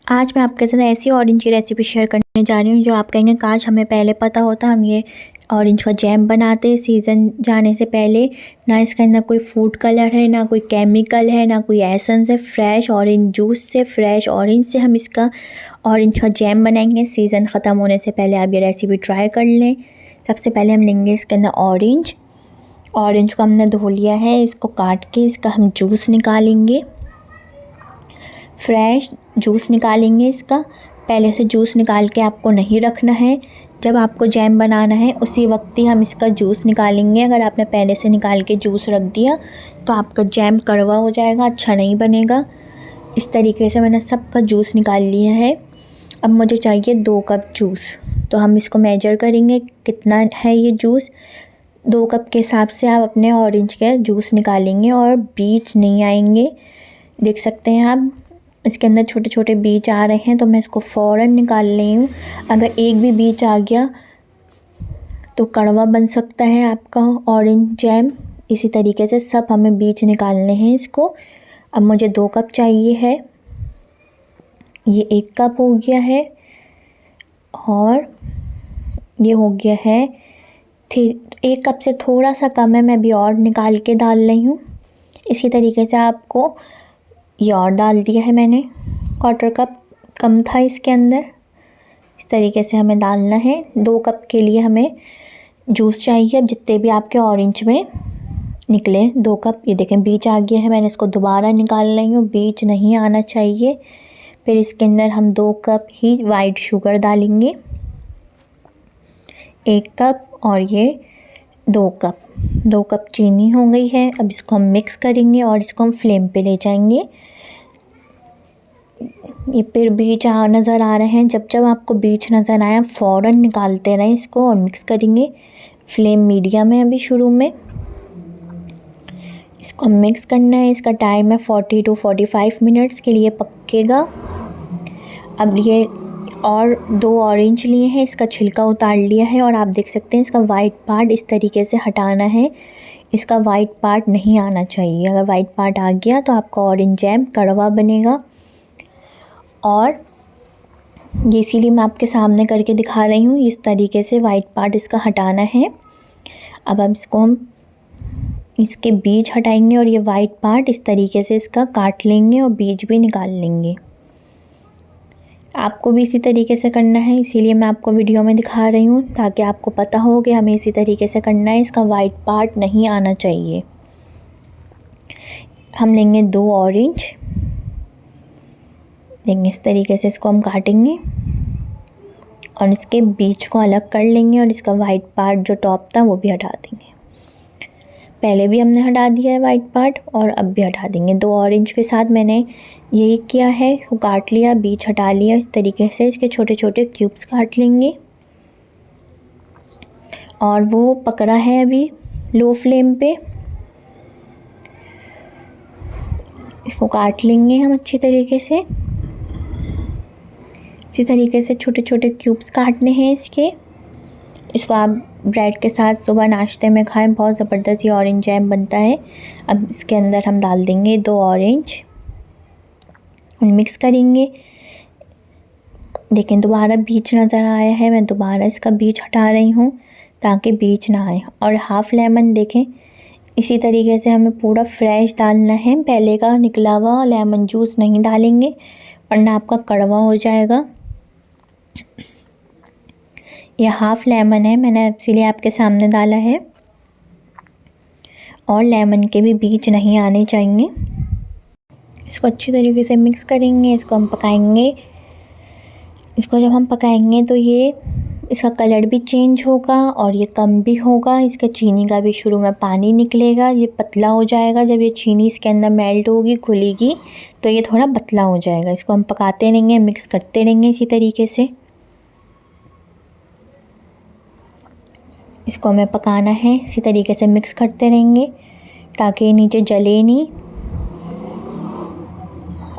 आज मैं आपके साथ ऐसी ऑरेंज की रेसिपी शेयर करने जा रही हूँ जो आप कहेंगे काश हमें पहले पता होता, हम ये ऑरेंज का जैम बनाते सीज़न जाने से पहले। ना इसके अंदर कोई फूड कलर है, ना कोई केमिकल है, ना कोई एसेंस है। फ्रेश ऑरेंज जूस से, फ्रेश ऑरेंज से हम इसका ऑरेंज का जैम बनाएंगे सीज़न ख़त्म होने से पहले। आप ये रेसिपी ट्राई कर लें। सबसे पहले हम लेंगे इसके अंदर ऑरेंज को हमने धो लिया है। इसको काट के इसका हम जूस निकालेंगे, फ्रेश जूस निकालेंगे इसका। पहले से जूस निकाल के आपको नहीं रखना है, जब आपको जैम बनाना है उसी वक्त ही हम इसका जूस निकालेंगे। अगर आपने पहले से निकाल के जूस रख दिया तो आपका जैम कड़वा हो जाएगा, अच्छा नहीं बनेगा। इस तरीके से मैंने सबका जूस निकाल लिया है। अब मुझे चाहिए 2 कप जूस, तो हम इसको मेजर करेंगे कितना है ये जूस। 2 कप के हिसाब से आप अपने ऑरेंज का जूस निकालेंगे और बीज नहीं आएंगे। देख सकते हैं आप, इसके अंदर छोटे छोटे बीज आ रहे हैं, तो मैं इसको फ़ौरन निकाल रही हूँ। अगर एक भी बीज आ गया तो कड़वा बन सकता है आपका ऑरेंज जैम। इसी तरीके से सब हमें बीज निकालने हैं इसको। अब मुझे 2 कप चाहिए है, ये 1 कप हो गया है और ये हो गया है 1 कप से थोड़ा सा कम है, मैं अभी और निकाल के डाल रही हूँ। इसी तरीके से आपको ये और डाल दिया है मैंने, 1/4 कप कम था इसके अंदर। इस तरीके से हमें डालना है। 2 कप के लिए हमें जूस चाहिए। अब जितने भी आपके ऑरेंज में निकले 2 कप, ये देखें बीज आ गया है, मैंने इसको दोबारा निकाल रही हूँ, बीज नहीं आना चाहिए। फिर इसके अंदर हम 2 कप ही वाइट शुगर डालेंगे, 1 कप और ये 2 कप चीनी हो गई है। अब इसको हम मिक्स करेंगे और इसको हम फ्लेम पे ले जाएंगे। ये फिर बीज नज़र आ रहे हैं, जब आपको बीज नज़र आए फ़ौरन निकालते रहें इसको और मिक्स करेंगे। फ्लेम मीडियम है अभी शुरू में। इसको हम मिक्स करना है। इसका टाइम है 40 to 45 मिनट्स के लिए पकेगा। अब ये और 2 ऑरेंज लिए हैं, इसका छिलका उतार लिया है और आप देख सकते हैं इसका वाइट पार्ट इस तरीके से हटाना है। इसका वाइट पार्ट नहीं आना चाहिए। अगर वाइट पार्ट आ गया तो आपका ऑरेंज जैम कड़वा बनेगा। और ये इसीलिए मैं आपके सामने करके दिखा रही हूँ। इस तरीके से वाइट पार्ट इसका हटाना है। अब इसको हम इसके बीज हटाएंगे और ये वाइट पार्ट इस तरीके से इसका काट लेंगे और बीज भी निकाल लेंगे। आपको भी इसी तरीके से करना है, इसीलिए मैं आपको वीडियो में दिखा रही हूँ ताकि आपको पता हो कि हमें इसी तरीके से करना है। इसका वाइट पार्ट नहीं आना चाहिए। हम लेंगे 2 ऑरेंज, देंगे इस तरीके से इसको हम काटेंगे और इसके बीज को अलग कर लेंगे और इसका वाइट पार्ट जो टॉप था वो भी हटा देंगे। पहले भी हमने हटा दिया है वाइट पार्ट और अब भी हटा देंगे। 2 ऑरेंज के साथ मैंने यही किया है, वो काट लिया, बीज हटा लिया। इस तरीके से इसके छोटे छोटे क्यूब्स काट लेंगे और वो पकड़ा है अभी लो फ्लेम पे। इसको काट लेंगे हम अच्छी तरीके से। इसी तरीके से छोटे छोटे क्यूब्स काटने हैं इसके। इसको आप ब्रेड के साथ सुबह नाश्ते में खाएं, बहुत ज़बरदस्त ये ऑरेंज जैम बनता है। अब इसके अंदर हम डाल देंगे 2 ऑरेंज और मिक्स करेंगे। लेकिन दोबारा बीज नज़र आया है, मैं दोबारा इसका बीज हटा रही हूँ ताकि बीज ना आए। और हाफ़ लेमन देखें, इसी तरीके से हमें पूरा फ्रेश डालना है। पहले का निकला हुआ लेमन जूस नहीं डालेंगे वरना आपका कड़वा हो जाएगा। यह हाफ़ लेमन है, मैंने इसीलिए आपके सामने डाला है। और लेमन के भी बीज नहीं आने चाहिए। इसको अच्छी तरीके से मिक्स करेंगे, इसको हम पकाएंगे। इसको जब हम पकाएंगे तो ये इसका कलर भी चेंज होगा और ये कम भी होगा। इसका चीनी का भी शुरू में पानी निकलेगा, ये पतला हो जाएगा। जब ये चीनी इसके अंदर मेल्ट होगी, घुलेगी, तो ये थोड़ा पतला हो जाएगा। इसको हम पकाते रहेंगे, मिक्स करते रहेंगे इसी तरीके से। इसको हमें पकाना है, इसी तरीके से मिक्स करते रहेंगे ताकि नीचे जले नहीं।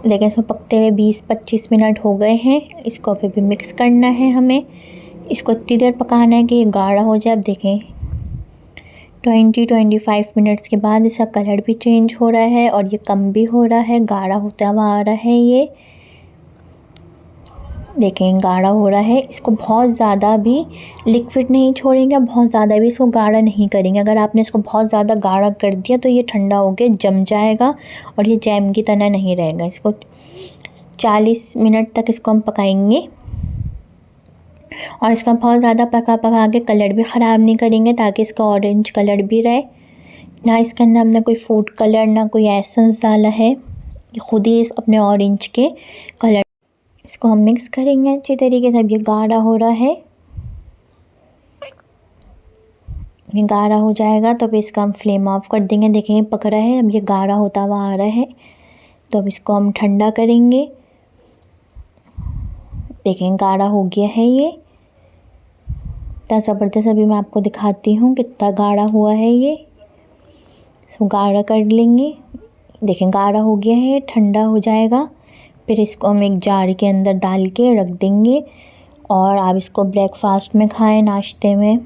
लेकिन इसमें पकते हुए 20-25 मिनट हो गए हैं। इसको अभी भी मिक्स करना है हमें। इसको इतनी देर पकाना है कि ये गाढ़ा हो जाए। अब देखें 20-25 मिनट्स के बाद इसका कलर भी चेंज हो रहा है और ये कम भी हो रहा है, गाढ़ा होता हुआ आ रहा है ये। देखें गाढ़ा हो रहा है। इसको बहुत ज़्यादा भी लिक्विड नहीं छोड़ेंगे, बहुत ज़्यादा भी इसको गाढ़ा नहीं करेंगे। अगर आपने इसको बहुत ज़्यादा गाढ़ा कर दिया तो ये ठंडा होकर जम जाएगा और ये जैम की तरह नहीं रहेगा। इसको 40 मिनट तक इसको हम पकाएंगे और इसका बहुत ज़्यादा पका के कलर भी ख़राब नहीं करेंगे ताकि इसका ऑरेंज कलर भी रहे। ना इसके अंदर हमने कोई फूड कलर ना कोई एसेंस डाला है, ये खुद ही अपने ऑरेंज के कलर। इसको हम मिक्स करेंगे अच्छी तरीके से। अब ये गाढ़ा हो रहा है, ये गाढ़ा हो जाएगा तो अब इसका हम फ्लेम ऑफ कर देंगे। देखेंगे पक रहा है, अब ये गाढ़ा होता हुआ आ रहा है तो अब इसको हम ठंडा करेंगे। देखें गाढ़ा हो गया है ये, इतना ज़बरदस्त। अभी मैं आपको दिखाती हूँ कितना गाढ़ा हुआ है ये। इसको गाढ़ा कर लेंगे। देखें गाढ़ा हो गया है, ठंडा हो जाएगा। फिर इसको हम एक जार के अंदर डाल के रख देंगे और आप इसको ब्रेकफास्ट में खाएं, नाश्ते में।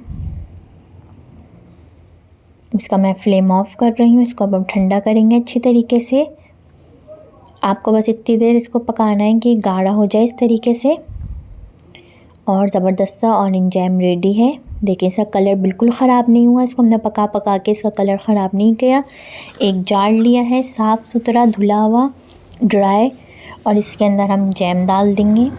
इसका मैं फ्लेम ऑफ कर रही हूँ। इसको अब हम ठंडा करेंगे अच्छी तरीके से। आपको बस इतनी देर इसको पकाना है कि गाढ़ा हो जाए इस तरीके से। और ज़बरदस्त सा ऑरेंज जैम रेडी है। देखिए इसका कलर बिल्कुल ख़राब नहीं हुआ। इसको हमने पका के इसका कलर ख़राब नहीं किया। एक जार लिया है साफ़ सुथरा धुला हुआ ड्राई, और इसके अंदर हम जैम डाल देंगे।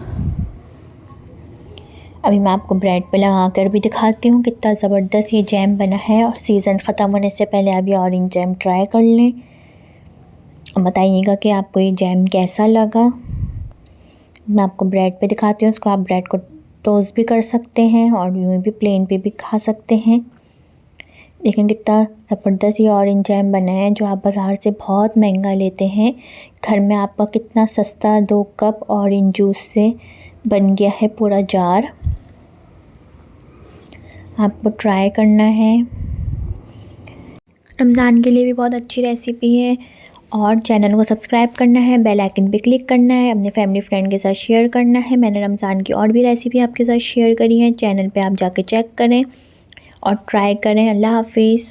अभी मैं आपको ब्रेड पे लगा कर भी दिखाती हूँ कितना ज़बरदस्त ये जैम बना है। और सीज़न ख़त्म होने से पहले आप ये ऑरेंज जैम ट्राई कर लें। बताइएगा कि आपको ये जैम कैसा लगा। मैं आपको ब्रेड पे दिखाती हूँ। इसको आप ब्रेड को टोस्ट भी कर सकते हैं और यूँ भी प्लेन पे भी खा सकते हैं। देखें कितना ज़बरदस्त ये ऑरेंज जैम बना है, जो आप बाज़ार से बहुत महंगा लेते हैं। घर में आपका कितना सस्ता 2 कप ऑरेंज जूस से बन गया है पूरा जार। आपको ट्राई करना है। रमज़ान के लिए भी बहुत अच्छी रेसिपी है। और चैनल को सब्सक्राइब करना है, बेल आइकन पे क्लिक करना है, अपने फैमिली फ्रेंड के साथ शेयर करना है। मैंने रमज़ान की और भी रेसिपी आपके साथ शेयर करी है, चैनल पे आप जाके चेक करें और ट्राई करें। अल्लाह हाफिज़।